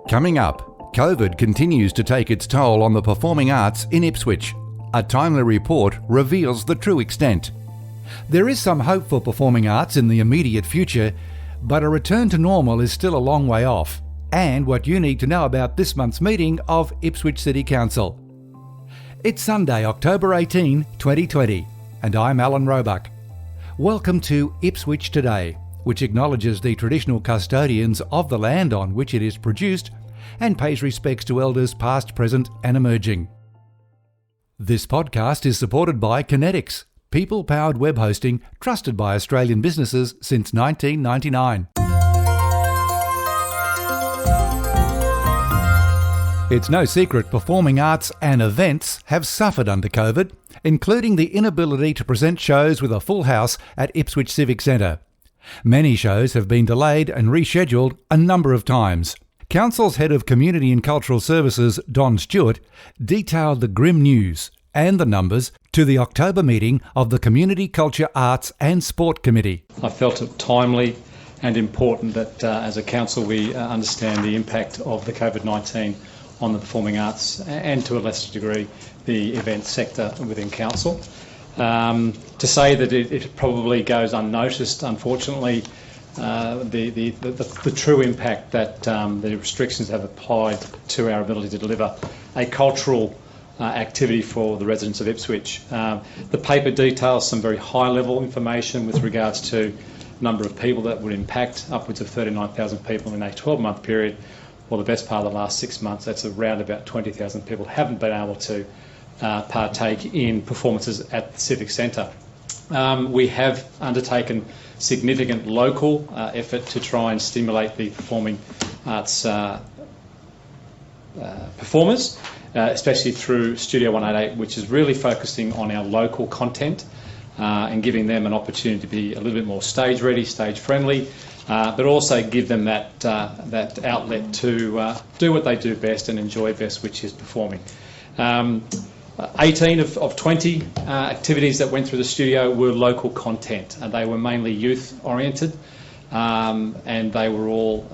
Coming up, COVID continues to take its toll on the performing arts in Ipswich. A timely report reveals the true extent. There is some hope for performing arts in the immediate future, but a return to normal is still a long way off. And what you need to know about this month's meeting of Ipswich City Council. It's Sunday, October 18, 2020, and I'm Alan Roebuck. Welcome to Ipswich Today, which acknowledges the traditional custodians of the land on which it is produced and pays respects to elders past, present and emerging. This podcast is supported by Kinetics, people-powered web hosting trusted by Australian businesses since 1999. It's no secret performing arts and events have suffered under COVID, including the inability to present shows with a full house at Ipswich Civic Centre. Many shows have been delayed and rescheduled a number of times. Council's Head of Community and Cultural Services, Don Stewart, detailed the grim news and the numbers to the October meeting of the Community, Culture, Arts and Sport Committee. I felt it timely and important that as a council we understand the impact of the COVID-19 on the performing arts and to a lesser degree the event sector within council. To say that it probably goes unnoticed, unfortunately, the true impact that the restrictions have applied to our ability to deliver a cultural activity for the residents of Ipswich. The paper details some very high-level information with regards to number of people that would impact, upwards of 39,000 people in a 12-month period. Well, the best part of the last 6 months, that's around about 20,000 people haven't been able to partake in performances at the Civic Centre. We have undertaken significant local effort to try and stimulate the performing arts performers, especially through Studio 188, which is really focusing on our local content and giving them an opportunity to be a little bit more stage ready, stage friendly, but also give them that outlet to do what they do best and enjoy best, which is performing. 18 of 20 activities that went through the studio were local content, and they were mainly youth oriented, and they were all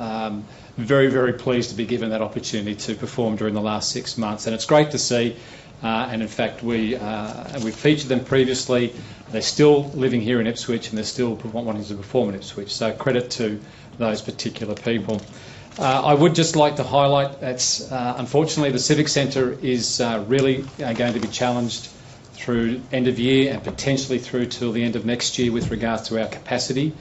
very, very pleased to be given that opportunity to perform during the last 6 months. And it's great to see, and in fact we've featured them previously. They're still living here in Ipswich and they're still wanting to perform in Ipswich, so credit to those particular people. I would just like to highlight that unfortunately the Civic Centre is really going to be challenged through end of year and potentially through till the end of next year with regards to our capacity.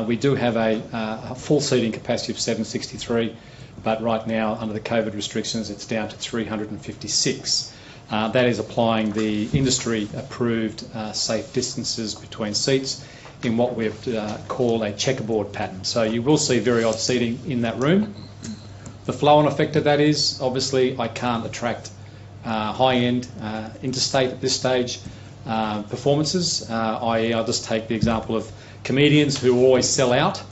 We do have a full seating capacity of 763, but right now under the COVID restrictions it's down to 356. That is applying the industry approved safe distances between seats in what we've called a checkerboard pattern. So you will see very odd seating in that room. The flow-on effect of that is, obviously, I can't attract high-end interstate at this stage performances, i.e. I'll just take the example of comedians who always sell out.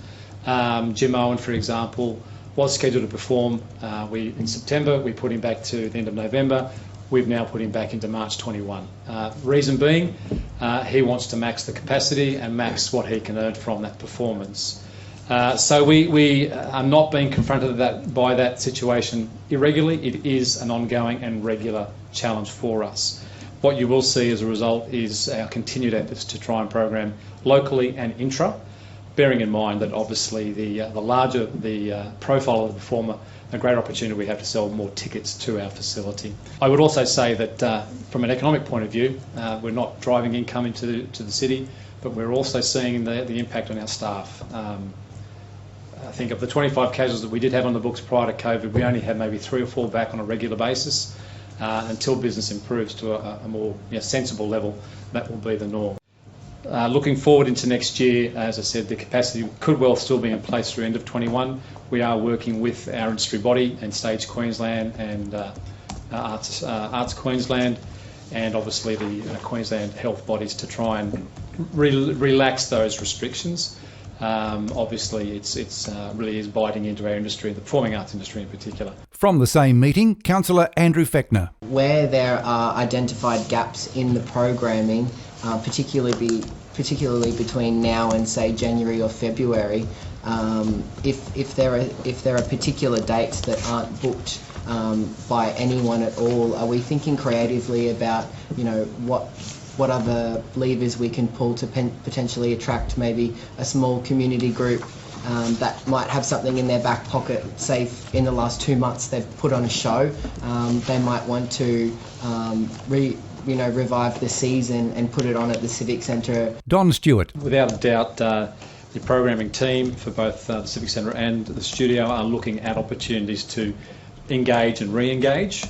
Jim Owen, for example, was scheduled to perform in September. We put him back to the end of November. We've now put him back into March 21. Reason being, he wants to max the capacity and max what he can earn from that performance. So we are not being confronted by that situation irregularly. It is an ongoing and regular challenge for us. What you will see as a result is our continued efforts to try and program locally and intra, bearing in mind that obviously the larger the profile of the performer, a great opportunity we have to sell more tickets to our facility. I would also say that from an economic point of view, we're not driving income into the city, but we're also seeing the impact on our staff. I think of the 25 casuals that we did have on the books prior to COVID, we only had maybe 3 or 4 back on a regular basis. Until business improves to a more sensible level, that will be the norm. Looking forward into next year, as I said, the capacity could well still be in place through end of 21. We are working with our industry body and Stage Queensland and Arts Queensland, and obviously the Queensland health bodies to try and relax those restrictions. Obviously, it's really is biting into our industry, the performing arts industry in particular. From the same meeting, Councillor Andrew Fechner. Where there are identified gaps in the programming, particularly particularly between now and say January or February, if there are particular dates that aren't booked by anyone at all, are we thinking creatively about, what other levers we can pull to potentially attract maybe a small community group that might have something in their back pocket? Say in the last 2 months they've put on a show, they might want to revive the season and put it on at the Civic Centre. Don Stewart. Without a doubt, the programming team for both the Civic Centre and the studio are looking at opportunities to engage and re-engage.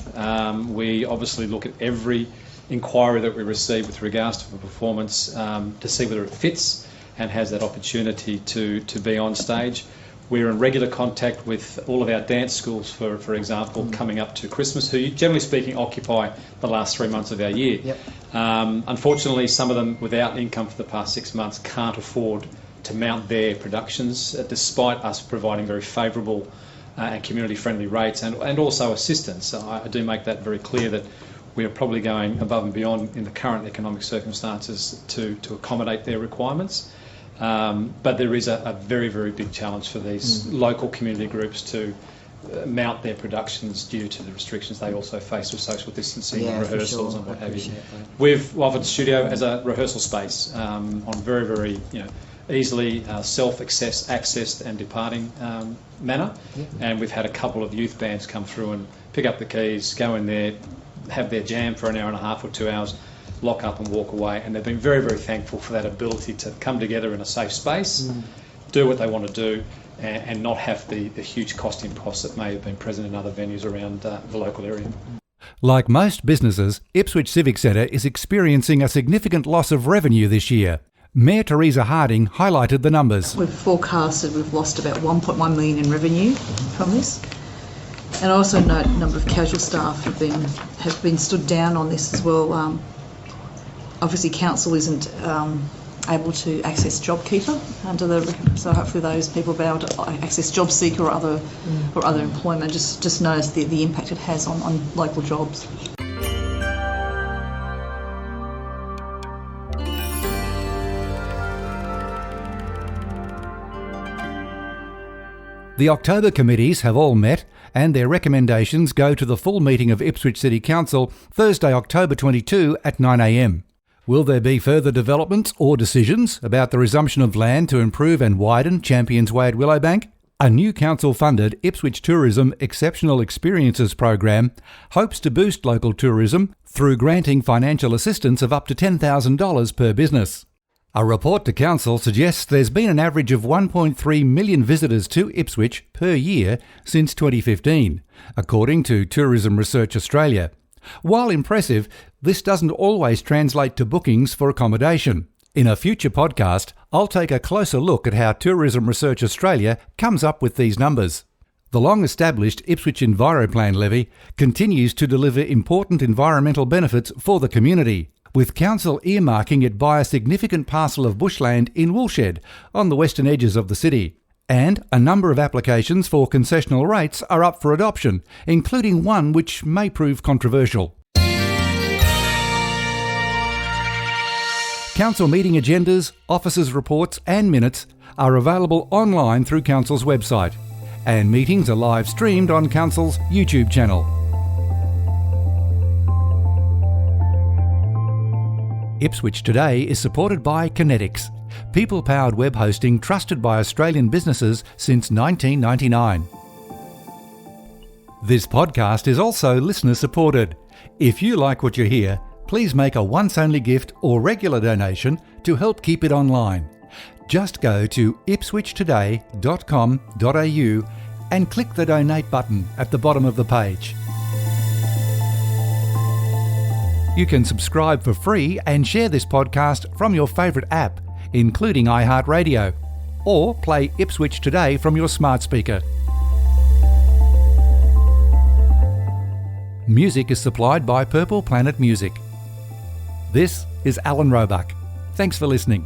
We obviously look at every inquiry that we receive with regards to the performance to see whether it fits and has that opportunity to be on stage. We're in regular contact with all of our dance schools, for example, coming up to Christmas, who generally speaking occupy the last 3 months of our year. Yep. Unfortunately, some of them without income for the past 6 months can't afford to mount their productions, despite us providing very favourable and community-friendly rates and also assistance. So I do make that very clear that we are probably going above and beyond in the current economic circumstances to accommodate their requirements. But there is a very, very big challenge for these local community groups to mount their productions due to the restrictions they also face with social distancing and rehearsals and what have you. We've offered the studio as a rehearsal space on very, very easily self-accessed and departing manner. And we've had a couple of youth bands come through and pick up the keys, go in there, have their jam for an hour and a half or 2 hours, lock up and walk away, and they've been very, very thankful for that ability to come together in a safe space, do what they want to do, and not have the huge cost imposts that may have been present in other venues around the local area. Like most businesses, Ipswich Civic Centre is experiencing a significant loss of revenue this year. Mayor Teresa Harding highlighted the numbers. We've forecasted we've lost about 1.1 million in revenue from this. And I also note a number of casual staff have been stood down on this as well. Obviously, council isn't able to access JobKeeper so hopefully those people will be able to access JobSeeker or other employment. Just notice the impact it has on local jobs. The October committees have all met, and their recommendations go to the full meeting of Ipswich City Council Thursday, October 22 at 9 a.m. Will there be further developments or decisions about the resumption of land to improve and widen Champions Way at Willowbank? A new council-funded Ipswich Tourism Exceptional Experiences program hopes to boost local tourism through granting financial assistance of up to $10,000 per business. A report to Council suggests there's been an average of 1.3 million visitors to Ipswich per year since 2015, according to Tourism Research Australia. While impressive, this doesn't always translate to bookings for accommodation. In a future podcast, I'll take a closer look at how Tourism Research Australia comes up with these numbers. The long-established Ipswich EnviroPlan levy continues to deliver important environmental benefits for the community, with Council earmarking it by a significant parcel of bushland in Woolshed on the western edges of the city. And a number of applications for concessional rates are up for adoption, including one which may prove controversial. Council meeting agendas, officers' reports and minutes are available online through Council's website, and meetings are live streamed on Council's YouTube channel. Ipswich Today is supported by Kinetics, people-powered web hosting trusted by Australian businesses since 1999. This podcast is also listener-supported. If you like what you hear, please make a once-only gift or regular donation to help keep it online. Just go to ipswichtoday.com.au and click the donate button at the bottom of the page. You can subscribe for free and share this podcast from your favourite app, including iHeartRadio, or play Ipswich Today from your smart speaker. Music is supplied by Purple Planet Music. This is Alan Roebuck. Thanks for listening.